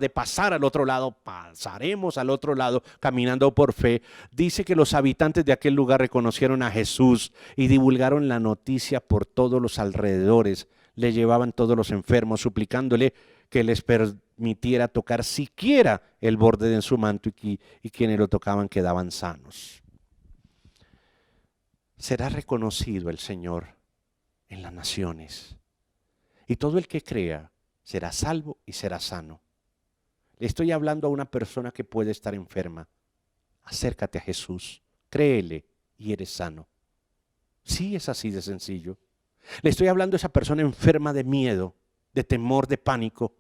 pasar al otro lado, pasaremos al otro lado caminando por fe. Dice que los habitantes de aquel lugar reconocieron a Jesús y divulgaron la noticia por todos los alrededores. Le llevaban todos los enfermos, suplicándole que les permitiera tocar siquiera el borde de su manto, y quienes lo tocaban quedaban sanos. Será reconocido el Señor en las naciones, y todo el que crea será salvo y será sano. Le estoy hablando a una persona que puede estar enferma. Acércate a Jesús, créele y eres sano. Sí, es así de sencillo. Le estoy hablando a esa persona enferma de miedo, de temor, de pánico.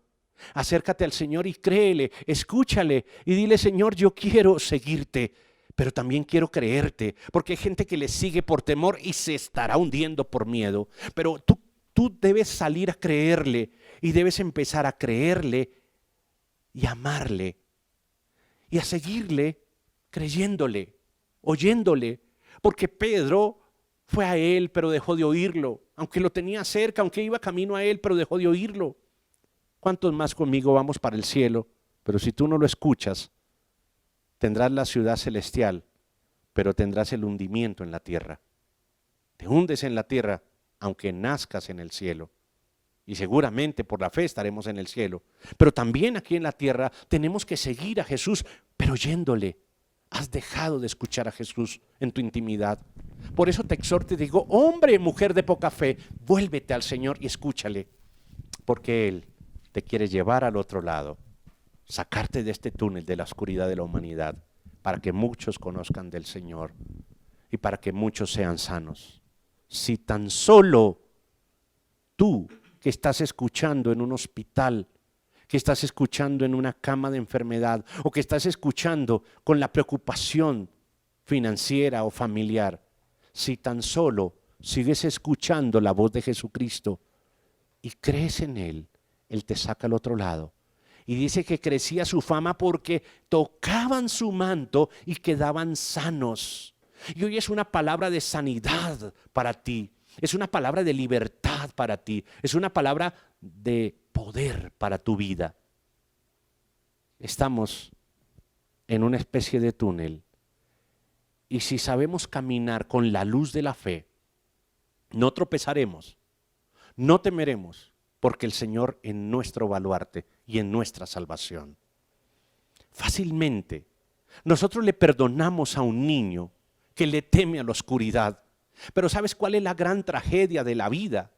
Acércate al Señor y créele, escúchale y dile, Señor, yo quiero seguirte, pero también quiero creerte, porque hay gente que le sigue por temor y se estará hundiendo por miedo. Pero tú debes salir a creerle, y debes empezar a creerle y amarle y a seguirle creyéndole, oyéndole, porque Pedro fue a él pero dejó de oírlo, aunque lo tenía cerca, aunque iba camino a él, pero dejó de oírlo. ¿Cuántos más conmigo vamos para el cielo? Pero si tú no lo escuchas, tendrás la ciudad celestial, pero tendrás el hundimiento en la tierra. Te hundes en la tierra, aunque nazcas en el cielo. Y seguramente por la fe estaremos en el cielo. Pero también aquí en la tierra tenemos que seguir a Jesús, pero oyéndole. Has dejado de escuchar a Jesús en tu intimidad. Por eso te exhorto y digo, hombre, mujer de poca fe, vuélvete al Señor y escúchale. Porque Él te quiere llevar al otro lado, sacarte de este túnel de la oscuridad de la humanidad, para que muchos conozcan del Señor y para que muchos sean sanos. Si tan solo tú, que estás escuchando en un hospital, que estás escuchando en una cama de enfermedad, o que estás escuchando con la preocupación financiera o familiar, si tan solo sigues escuchando la voz de Jesucristo y crees en Él, Él te saca al otro lado. Y dice que crecía su fama porque tocaban su manto y quedaban sanos. Y hoy es una palabra de sanidad para ti. Es una palabra de libertad para ti. Es una palabra de poder para tu vida. Estamos en una especie de túnel. Y si sabemos caminar con la luz de la fe, no tropezaremos, no temeremos, porque el Señor es nuestro baluarte y en nuestra salvación. Fácilmente, nosotros le perdonamos a un niño que le teme a la oscuridad. Pero ¿sabes cuál es la gran tragedia de la vida?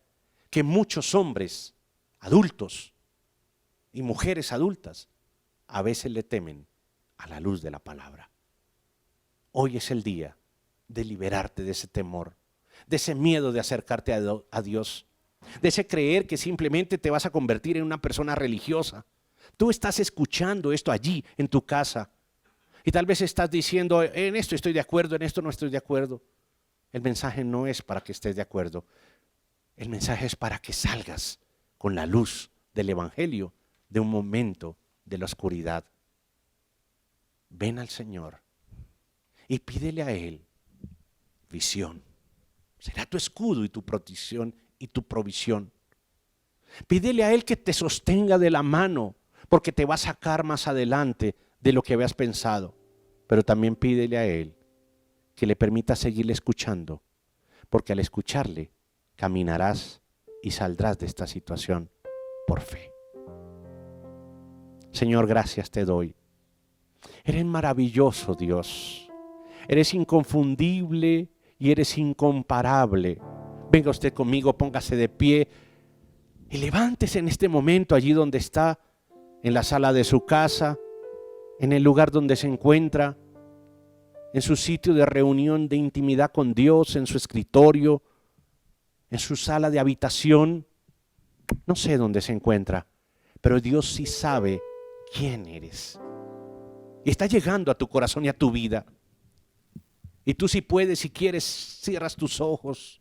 Que muchos hombres adultos y mujeres adultas a veces le temen a la luz de la palabra. Hoy es el día de liberarte de ese temor, de ese miedo de acercarte a Dios, de ese creer que simplemente te vas a convertir en una persona religiosa. Tú estás escuchando esto allí en tu casa y tal vez estás diciendo, en esto estoy de acuerdo, en esto no estoy de acuerdo. El mensaje no es para que estés de acuerdo. El mensaje es para que salgas con la luz del Evangelio de un momento de la oscuridad. Ven al Señor y pídele a Él visión. Será tu escudo y tu protección y tu provisión. Pídele a Él que te sostenga de la mano, porque te va a sacar más adelante de lo que habías pensado. pero también pídele a Él que le permita seguirle escuchando, porque al escucharle caminarás y saldrás de esta situación por fe. Señor, gracias te doy. Eres maravilloso, Dios. Eres inconfundible y eres incomparable. Venga usted conmigo, póngase de pie y levántese en este momento allí donde está, en la sala de su casa, en el lugar donde se encuentra, en su sitio de reunión de intimidad con Dios, en su escritorio, en su sala de habitación. No sé dónde se encuentra, pero Dios sí sabe quién eres. Y está llegando a tu corazón y a tu vida. Y tú, si puedes, si quieres, cierras tus ojos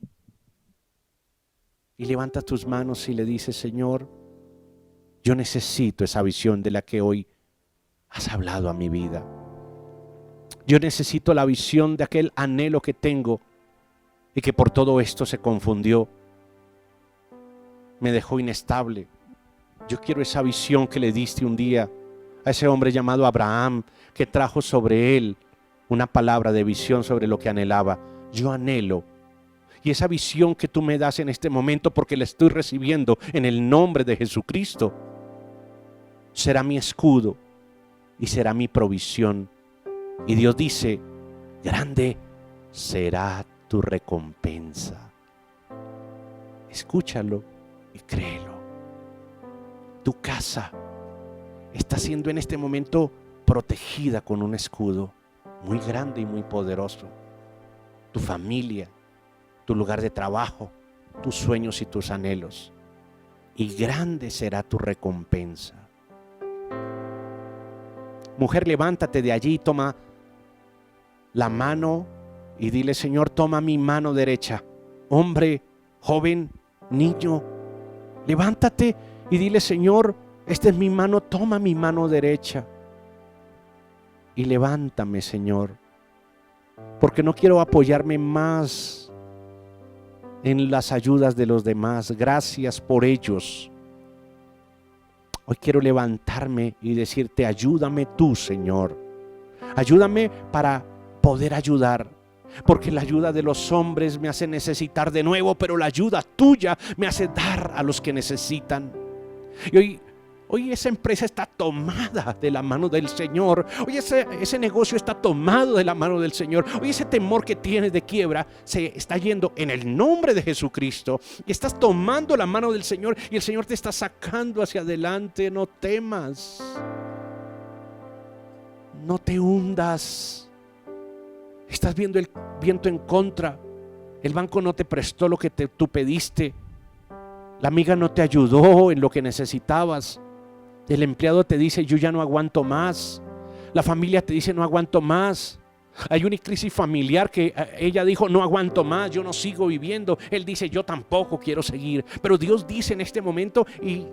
y levantas tus manos y le dices: Señor, yo necesito esa visión de la que hoy has hablado a mi vida. Yo necesito la visión de aquel anhelo que tengo y que por todo esto se confundió, me dejó inestable. Yo quiero esa visión que le diste un día a ese hombre llamado Abraham, que trajo sobre él una palabra de visión sobre lo que anhelaba. Yo anhelo, y esa visión que tú me das en este momento, porque la estoy recibiendo en el nombre de Jesucristo, será mi escudo y será mi provisión. Y Dios dice: grande será tu recompensa. Escúchalo y créelo. Tu casa está siendo en este momento protegida con un escudo muy grande y muy poderoso. Tu familia, tu lugar de trabajo, tus sueños y tus anhelos. Y grande será tu recompensa. Mujer, levántate de allí, toma la mano y dile: Señor, toma mi mano derecha. Hombre, joven, niño, levántate y dile: Señor, esta es mi mano, toma mi mano derecha. Y levántame, Señor, porque no quiero apoyarme más en las ayudas de los demás. Gracias por ellos. Hoy quiero levantarme y decirte: ayúdame tú, Señor. Ayúdame para poder ayudar, porque la ayuda de los hombres me hace necesitar de nuevo, pero la ayuda tuya me hace dar a los que necesitan. Y hoy esa empresa está tomada de la mano del Señor. Hoy ese negocio está tomado de la mano del Señor. Hoy ese temor que tienes de quiebra se está yendo en el nombre de Jesucristo. Y estás tomando la mano del Señor y el Señor te está sacando hacia adelante. No temas. No te hundas. Estás viendo el viento en contra. El banco no te prestó lo que tú pediste. La amiga no te ayudó en lo que necesitabas. El empleado te dice: yo ya no aguanto más. La familia te dice: no aguanto más. Hay una crisis familiar que ella dijo: no aguanto más, yo no sigo viviendo. Él dice: yo tampoco quiero seguir. Pero Dios dice en este momento y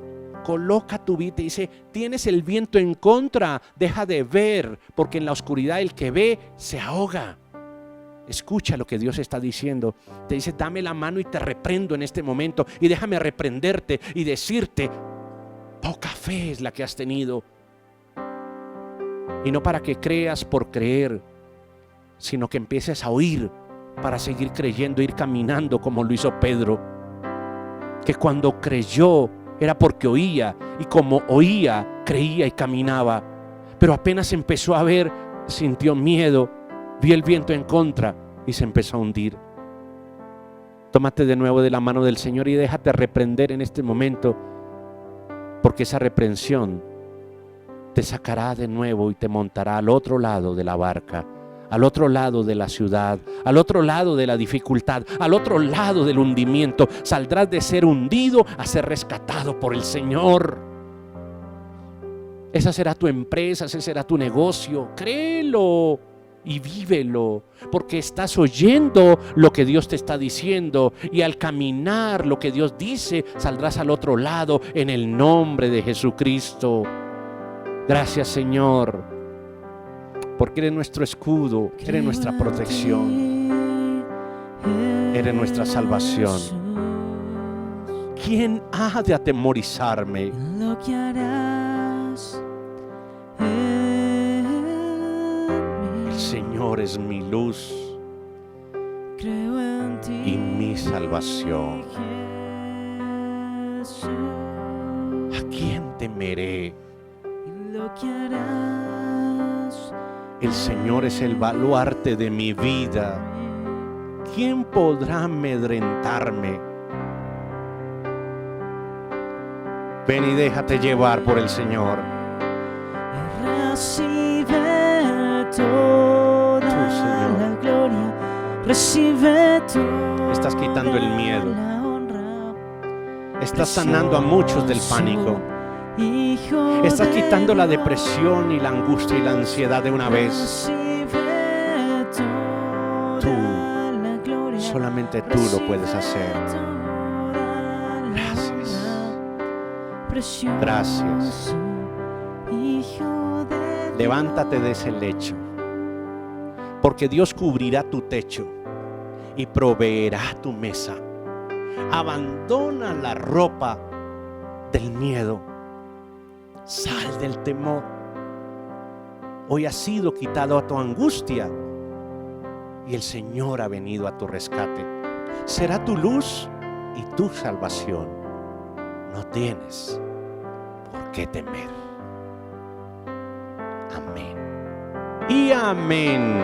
coloca tu vida y dice: tienes el viento en contra, deja de ver, porque en la oscuridad el que ve se ahoga. Escucha lo que Dios está diciendo. Te dice: dame la mano y te reprendo en este momento, y déjame reprenderte y decirte: poca fe es la que has tenido. Y no para que creas por creer, sino que empieces a oír para seguir creyendo, ir caminando como lo hizo Pedro, que cuando creyó era porque oía, y como oía, creía y caminaba. Pero apenas empezó a ver, sintió miedo, vio el viento en contra y se empezó a hundir. Tómate de nuevo de la mano del Señor y déjate reprender en este momento, porque esa reprensión te sacará de nuevo y te montará al otro lado de la barca, al otro lado de la ciudad, al otro lado de la dificultad, al otro lado del hundimiento. Saldrás de ser hundido a ser rescatado por el Señor. Esa será tu empresa, ese será tu negocio. Créelo y vívelo, porque estás oyendo lo que Dios te está diciendo, y al caminar lo que Dios dice, saldrás al otro lado en el nombre de Jesucristo. Gracias, Señor, porque eres nuestro escudo, eres nuestra protección, eres nuestra salvación. ¿Quién ha de atemorizarme? Lo que harás. El Señor es mi luz Creo en ti, y mi salvación. Jesús, ¿A quién temeré? y lo que harás. El Señor es el baluarte de mi vida. ¿Quién podrá amedrentarme? Ven y déjate llevar por el Señor. Recibe toda Tú, Señor. la gloria, recibe toda Estás quitando el miedo. la honra. Estás sanando a muchos del pánico. Hijo Estás de quitando la Dios, depresión y la angustia y la ansiedad de una vez. recibe toda Tú, la gloria, solamente tú lo puedes hacer. Gracias. Precioso Gracias. Hijo de Dios. Levántate de ese lecho, porque Dios cubrirá tu techo y proveerá tu mesa. Abandona la ropa del miedo. Sal del temor. Hoy ha sido quitado a tu angustia y el Señor ha venido a tu rescate. Será tu luz y tu salvación. No tienes por qué temer. Amén y amén.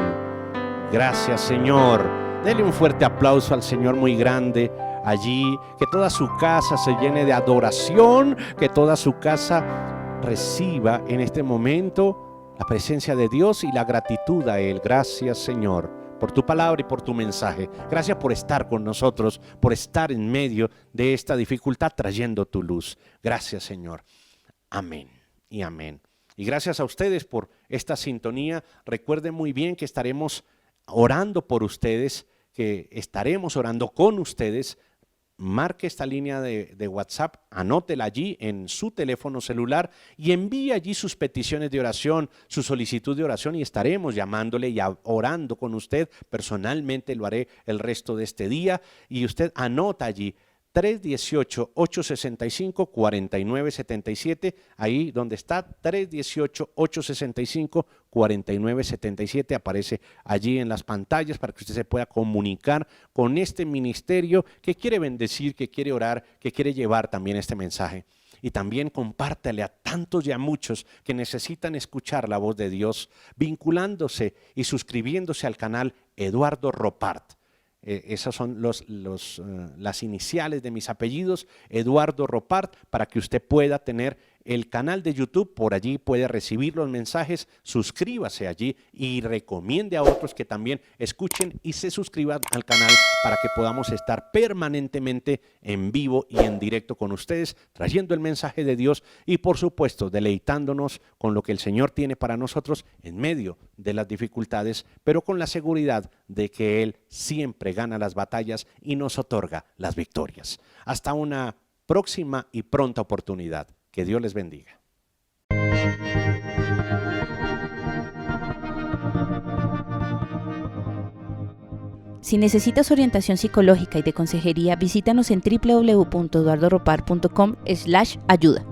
Gracias, Señor. Dele un fuerte aplauso al Señor muy grande allí. Que toda su casa se llene de adoración. Que toda su casa reciba en este momento la presencia de Dios y la gratitud a Él. Gracias, Señor, por tu palabra y por tu mensaje. Gracias por estar con nosotros, por estar en medio de esta dificultad trayendo tu luz. Gracias, Señor. Amén y amén. Y gracias a ustedes por esta sintonía. Recuerden muy bien que estaremos orando por ustedes, que estaremos orando con ustedes. Marque esta línea de WhatsApp, anótela allí en su teléfono celular y envíe allí sus peticiones de oración, su solicitud de oración y estaremos llamándole y orando con usted. Personalmente lo haré el resto de este día y usted anota allí 318-865-4977, ahí donde está 318-865-4977, aparece allí en las pantallas para que usted se pueda comunicar con este ministerio que quiere bendecir, que quiere orar, que quiere llevar también este mensaje. Y también compártale a tantos y a muchos que necesitan escuchar la voz de Dios, vinculándose y suscribiéndose al canal Eduardo Ropart. Esas son las iniciales de mis apellidos, Eduardo Ropart, para que usted pueda tener el canal de YouTube. Por allí puede recibir los mensajes, suscríbase allí y recomiende a otros que también escuchen y se suscriban al canal para que podamos estar permanentemente en vivo y en directo con ustedes, trayendo el mensaje de Dios y por supuesto deleitándonos con lo que el Señor tiene para nosotros en medio de las dificultades, pero con la seguridad de que Él siempre gana las batallas y nos otorga las victorias. Hasta una próxima y pronta oportunidad. Que Dios les bendiga. Si necesitas orientación psicológica y de consejería, visítanos en www.eduardoropar.com/ayuda.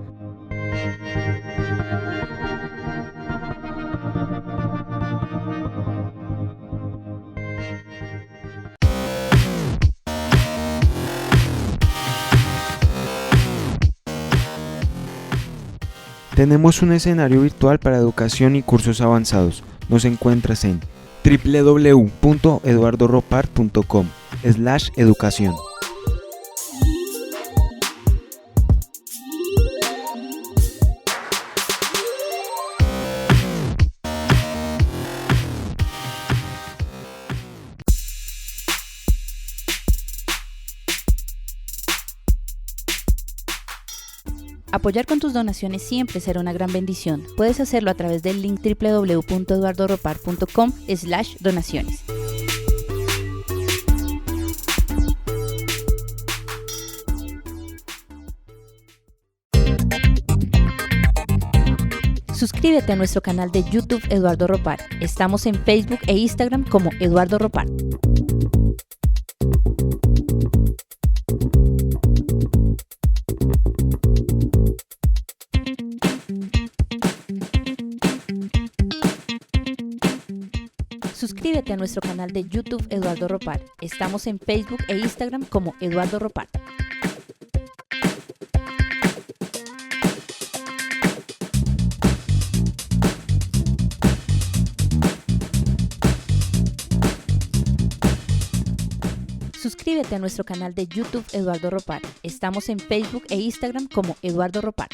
Tenemos un escenario virtual para educación y cursos avanzados. Nos encuentras en www.eduardoropart.com/educación. Apoyar con tus donaciones siempre será una gran bendición. Puedes hacerlo a través del link www.eduardoropar.com/donaciones. Suscríbete a nuestro canal de YouTube Eduardo Ropar. Estamos en Facebook e Instagram como Eduardo Ropar. Suscríbete a nuestro canal de YouTube Eduardo Ropar. Estamos en Facebook e Instagram como Eduardo Ropar. Suscríbete a nuestro canal de YouTube Eduardo Ropar. Estamos en Facebook e Instagram como Eduardo Ropar.